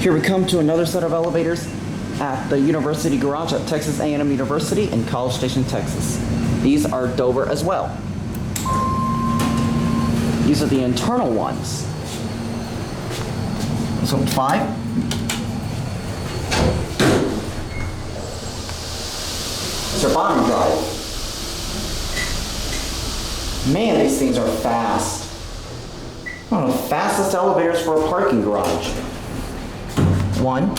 Here we come to another set of elevators at the University Garage at Texas A&M University in College Station, Texas. These are Dover as well. These are the internal ones. So 5. It's our bottom drive. Man, these things are fast. One of the fastest elevators for a parking garage. 1.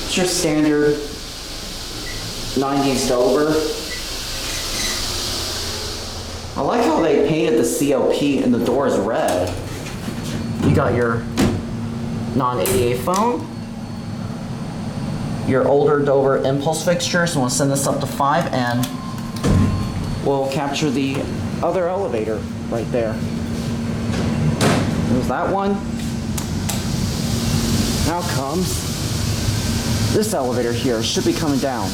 It's your standard 90s Dover. I like how they painted the COP and the doors red. You got your non-ADA phone, your older Dover impulse fixtures. We'll send this up to 5 and we'll capture the other elevator right there. There's that one. Now comes this elevator here. It should be coming down.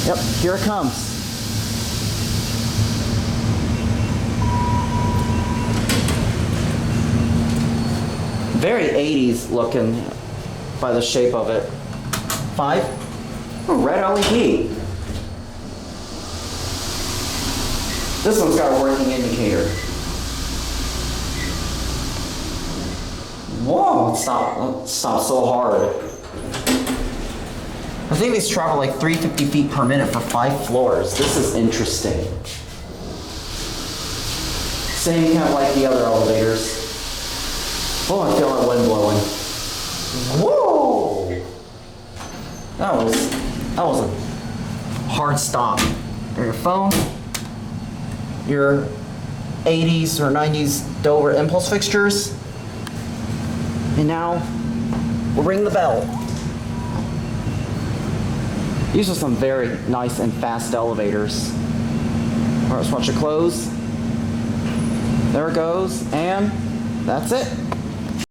Yep, here it comes. Very 80s looking by the shape of it. 5. Oh, red LED. This one's got a working indicator. Whoa, it stopped so hard. I think these travel like 350 feet per minute for 5 floors. This is interesting. Same kind of like the other elevators. Oh, I feel that wind blowing. Whoa! That was a hard stop. Your phone, your 80s or 90s Dover impulse fixtures, and now we'll ring the bell. These are some very nice and fast elevators. All right, let's watch it close. There it goes, and that's it.